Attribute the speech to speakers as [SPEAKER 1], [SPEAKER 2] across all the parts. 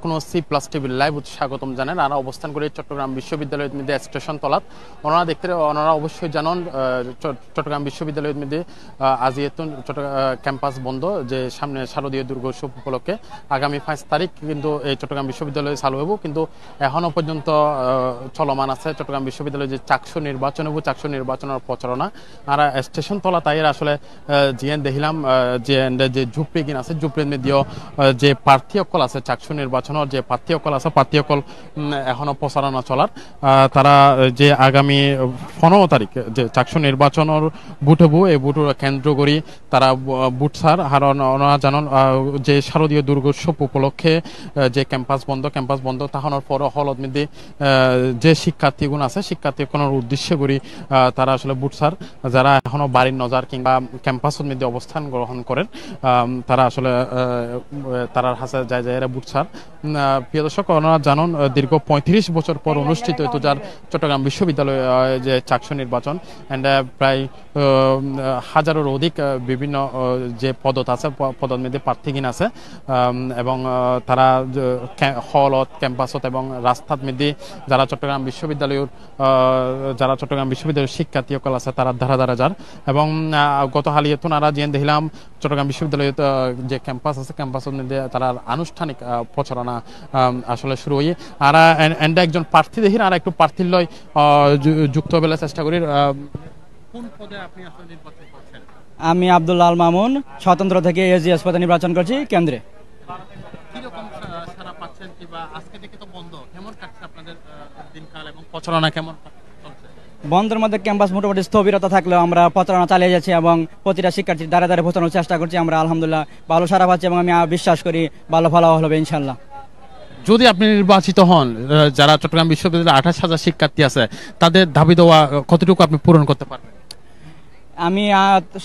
[SPEAKER 1] কোনো C plus টিভির live স্বাগতম জানেন। আর অবস্থান করে চট্টগ্রাম বিশ্ববিদ্যালয়ের মধ্যে স্টেশন তলাত ওনারা অবশ্যই জানেন চট্টগ্রাম বিশ্ববিদ্যালয়ের মধ্যে আজ চট্টগ্রাম ক্যাম্পাস বন্ধ, যে সামনে শারদীয় দুর্গোৎসব উপলক্ষে আগামী 5 তারিখ কিন্তু এই চট্টগ্রাম বিশ্ববিদ্যালয়ে চালু হব, কিন্তু এখনো পর্যন্ত চলমান আছে চট্টগ্রাম বিশ্ববিদ্যালয়ে যে চাকসু নির্বাচনের প্রচারণা। আর স্টেশন তলা তাই আসলে জিএন দেখিলাম যে ঝুপড়ি কিন আছে, ঝুপড়ির মধ্যেও যে প্রার্থী অকল আছে চাকসু নির্বাচনের যে প্রার্থী অকল আছে, প্রার্থী অকল এখনো প্রচারণা চলার। তারা যে আগামী 15 তারিখ যে চাকসু নির্বাচনের ভোট হবো, এই ভোট কেন্দ্র করি তারা ভোট সার হারণ জানান যে শারদীয় দুর্গোৎসব উপলক্ষে যে ক্যাম্পাস বন্ধ তাহানোর পর হলত মধ্যে যে শিক্ষার্থীগুণ আছে শিক্ষার্থীগুলোর উদ্দেশ্য করি তারা আসলে ভোট সার যারা এখনো বাড়ির নজার কিংবা ক্যাম্পাসের মধ্যে অবস্থান গ্রহণ করেন তারা আসলে তারার হাসে যায় এরা ভোট সার। প্রিয় দর্শক, ওনারা জানান দীর্ঘ 35 বছর পর অনুষ্ঠিত হইতো যার চট্টগ্রাম বিশ্ববিদ্যালয়ে যে চাকসু নির্বাচন, এন্ড প্রায় হাজারের অধিক বিভিন্ন যে পদত আছে পদের মধ্যে প্রার্থীগিন আছে এবং তারা হলত ক্যাম্পাসত এবং রাস্তার মধ্যে যারা চট্টগ্রাম বিশ্ববিদ্যালয়ের শিক্ষার্থী সকল আছে তারা ধারা যার। এবং গত হালিয়ে তো নারা যে দেখলাম চট্টগ্রাম বিশ্ববিদ্যালয়ের যে ক্যাম্পাস আছে ক্যাম্পাসের মধ্যে তারা আনুষ্ঠানিক প্রচারণা আসলে শুরু হয়ে আর একজন প্রার্থী দেখি আর একটু প্রার্থীর লয় যুক্ত হবার চেষ্টা করি। কোন পদে আপনি আসলে নির্বাচন করছেন?
[SPEAKER 2] আমি আব্দুল্লাহ আল মামুন, স্বতন্ত্র থেকে এজিএস পদে নির্বাচন করছি কেন্দ্রে।
[SPEAKER 1] কিরকম সারা পাচ্ছেন কিংবা আজকে থেকে তো বন্ধ, কেমন কাটছে আপনাদের দিনকাল এবং প্রচারণা কেমন চলছে?
[SPEAKER 2] বন্ধের মধ্যে ক্যাম্পাস মোটামুটি স্থবিরতা থাকলেও আমরা প্রচারণা চালিয়ে যাচ্ছি এবং প্রতিটা শিক্ষার্থীর দ্বারা পৌঁছানোর চেষ্টা করছি। আমরা আলহামদুলিল্লাহ ভালো সারা পাচ্ছি এবং আমি বিশ্বাস করি ভালো ফলাফল হবে ইনশাল্লাহ।
[SPEAKER 1] যদি আপনি নির্বাচিত হন, যারা চট্টগ্রাম বিশ্ববিদ্যালয়ে 28,000 শিক্ষার্থী আছে তাদের দাবি দেওয়া কতটুকু আপনি পূরণ করতে পারবেন?
[SPEAKER 2] আমি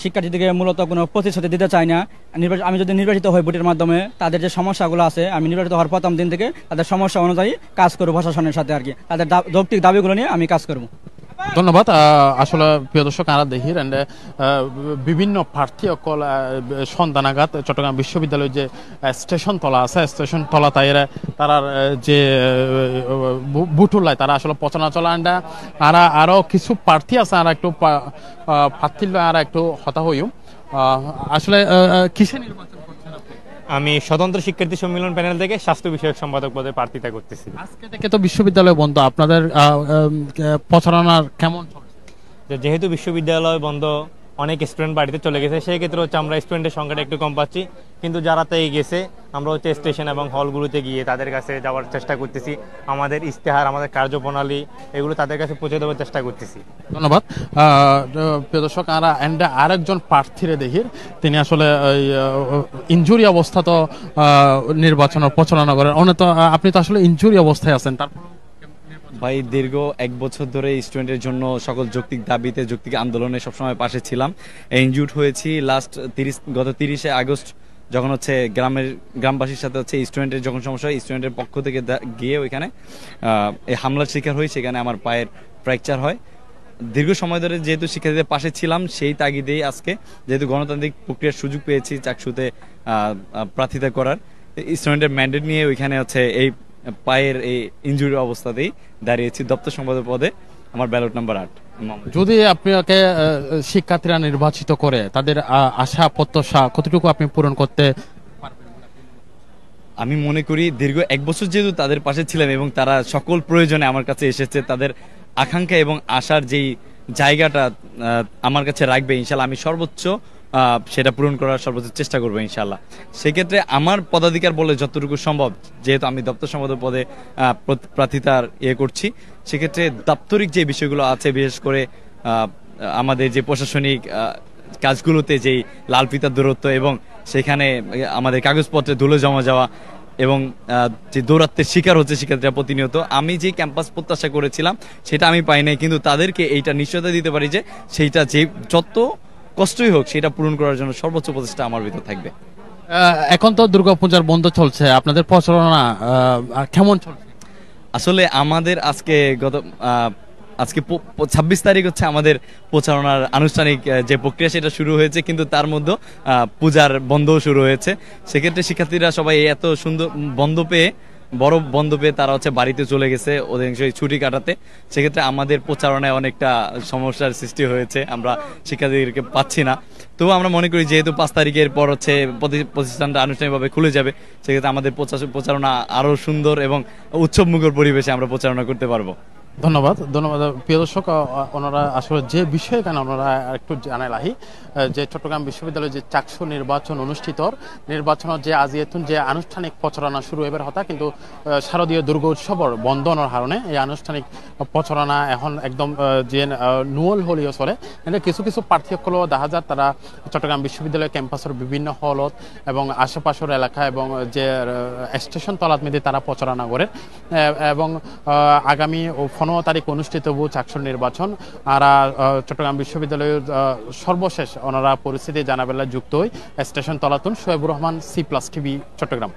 [SPEAKER 2] শিক্ষার্থীদেরকে মূলত কোনো প্রতিশ্রুতি দিতে চাই না। আমি যদি নির্বাচিত হই ভোটের মাধ্যমে তাদের যে সমস্যাগুলো আছে আমি নির্বাচিত হওয়ার প্রথম দিন থেকে তাদের সমস্যা অনুযায়ী কাজ করবো, প্রশাসনের সাথে আর কি তাদের যৌক্তিক দাবিগুলো নিয়ে আমি কাজ করবো।
[SPEAKER 1] ধন্যবাদ। আসলে প্রিয় দর্শক, আমরা দেখি বিভিন্ন প্রার্থী অকল সন্ধানাঘাত চট্টগ্রাম বিশ্ববিদ্যালয়ের যে স্টেশন তলা আছে স্টেশন তলা তারা যে বুটুল্লায় তারা আসলে প্রচারণা চলা আর আরো কিছু প্রার্থী আছে আর একটু প্রার্থীর আর একটু হতা হইও আসলে কিসে নির্বাচন?
[SPEAKER 3] আমি স্বতন্ত্র শিক্ষার্থী সম্মেলন প্যানেল থেকে স্বাস্থ্য বিষয়ক সম্পাদক পদে প্রার্থিতা করতেছি।
[SPEAKER 1] আজকে থেকে তো বিশ্ববিদ্যালয় বন্ধ, আপনাদের প্রচারণার কেমন চলছে?
[SPEAKER 3] যেহেতু বিশ্ববিদ্যালয় বন্ধ, অনেক স্টুডেন্ট বাড়িতে চলে গেছে, সেই ক্ষেত্রে হচ্ছে আমরা স্টুডেন্টের সংখ্যাটা একটু কম পাচ্ছি, কিন্তু যারা তাই গেছে আমরা হচ্ছে স্টেশন এবং হলগুলোতে গিয়ে তাদের কাছে যাওয়ার চেষ্টা করতেছি। আমাদের ইশতেহার, আমাদের কার্যপ্রণালী এগুলো তাদের কাছে পৌঁছে দেওয়ার চেষ্টা করতেছি।
[SPEAKER 1] ধন্যবাদ। প্রিয় দর্শক, আরেকজন প্রার্থীরে দেখি তিনি আসলে ইনজুরি অবস্থা তো নির্বাচনের প্রচারণা করেন, আপনি তো আসলে ইনজুরি অবস্থায় আছেন, তারপর
[SPEAKER 4] ভাই দীর্ঘ 1 বছর ধরে স্টুডেন্টের জন্য সকল যৌক্তিক দাবিতে যৌক্তিক আন্দোলনে সবসময় পাশে ছিলাম। ইনজুর্ড হয়েছি গত 30 আগস্ট যখন হচ্ছে গ্রামবাসীর সাথে হচ্ছে স্টুডেন্টের যখন সমস্যা হয়, স্টুডেন্টের পক্ষ থেকে গিয়ে ওইখানে এই হামলার শিকার হই, সেখানে আমার পায়ের ফ্র্যাকচার হয়। দীর্ঘ সময় ধরে যেহেতু শিক্ষার্থীদের পাশে ছিলাম সেই তাগিদেই আজকে যেহেতু গণতান্ত্রিক প্রক্রিয়ার সুযোগ পেয়েছি চাকসুতে প্রার্থিতা করার, স্টুডেন্টের ম্যান্ডেট নিয়ে ওইখানে হচ্ছে এই পায়ের এই ইনজুরি অবস্থাতেই দাঁড়িয়েছি দপ্তর সম্পাদক পদে, আমার ব্যালট নাম্বার 8।
[SPEAKER 1] যদি আপনাকে শিক্ষার্থীরা নির্বাচিত করে তাদের আশা প্রত্যাশা কতটুকু আপনি পূরণ করতে পারবেন?
[SPEAKER 4] আমি মনে করি দীর্ঘ 1 বছর যেহেতু তাদের পাশে ছিলাম এবং তারা সকল প্রয়োজনে আমার কাছে এসেছে, তাদের আকাঙ্ক্ষা এবং আশার যেই জায়গাটা আমার কাছে রাখবে ইনশাল্লাহ আমি সর্বোচ্চ সেটা পূরণ করার সর্বোচ্চ চেষ্টা করবো ইনশাল্লাহ। সেক্ষেত্রে আমার পদাধিকার বলে যতটুকু সম্ভব, যেহেতু আমি দপ্তর সম্পাদক পদে প্রার্থিতার করছি, সেক্ষেত্রে দাপ্তরিক যে বিষয়গুলো আছে বিশেষ করে আমাদের যে প্রশাসনিক কাজগুলোতে যেই লাল ফিতার দূরত্ব এবং সেখানে আমাদের কাগজপত্রে ধুলো জমা যাওয়া এবং যে দৌরাত্মের শিকার হচ্ছে শিক্ষার্থীরা প্রতিনিয়ত, আমি যে ক্যাম্পাস প্রত্যাশা করেছিলাম সেটা আমি পাই নাই, কিন্তু তাদেরকে এইটা নিশ্চয়তা দিতে পারি যে সেইটা যে যত কষ্টই হোক সেটা পূরণ করার জন্য সর্বোচ্চ প্রচেষ্টা আমার ভিতর থাকবে।
[SPEAKER 1] এখন তো দুর্গাপূজার বন্ধ চলছে, আপনাদের প্রচারণা কেমন চলছে?
[SPEAKER 4] আসলে আমাদের আজকে গত আজকে 26 তারিখ হচ্ছে আমাদের প্রচারণার আনুষ্ঠানিক যে প্রক্রিয়া সেটা শুরু হয়েছে, কিন্তু তার মধ্যে পূজার বন্ধও শুরু হয়েছে। সেক্ষেত্রে শিক্ষার্থীরা সবাই এত সুন্দর বন্ধ পেয়ে, বড় বন্ধ পেয়ে তারা হচ্ছে বাড়িতে চলে গেছে অধিকাংশই ছুটি কাটাতে। সেক্ষেত্রে আমাদের প্রচারণায় অনেকটা সমস্যার সৃষ্টি হয়েছে, আমরা শিক্ষার্থীদেরকে পাচ্ছি না। তবু আমরা মনে করি যেহেতু 5 তারিখের পর হচ্ছে প্রতিষ্ঠানটা আনুষ্ঠানিকভাবে খুলে যাবে, সেক্ষেত্রে আমাদের প্রচারণা আরো সুন্দর এবং উৎসবমুখর পরিবেশে আমরা প্রচারণা করতে পারবো।
[SPEAKER 1] ধন্যবাদ ধন্যবাদ প্রিয় দর্শক, ওনারা আসলে যে বিষয়ে কেন ওনারা একটু জানাই লাহি যে চট্টগ্রাম বিশ্ববিদ্যালয়ে যে চাকসু নির্বাচন নির্বাচনের যে আজিয়েতুন যে আনুষ্ঠানিক প্রচারণা শুরু এবার হতা, কিন্তু শারদীয় দুর্গা উৎসবর বন্ধনের কারণে এই আনুষ্ঠানিক প্রচারণা এখন একদম যে নুয়ল হলিও চলে। এনে কিছু কিছু পার্থক্য দেখা যায় তারা চট্টগ্রাম বিশ্ববিদ্যালয় ক্যাম্পাসের বিভিন্ন হলত এবং আশেপাশের এলাকা এবং যে স্টেশন তলাত মেয়েদের তারা প্রচারণা করে এবং আগামী 15 তারিখ অনুষ্ঠিত হব চাকসুর নির্বাচন। আর চট্টগ্রাম বিশ্ববিদ্যালয়ের সর্বশেষ ওনারা পরিস্থিতি জানাবেলা যুক্ত হই স্টেশন তলাতুন। Shoebur Rahman, C+ TV, Chittagong.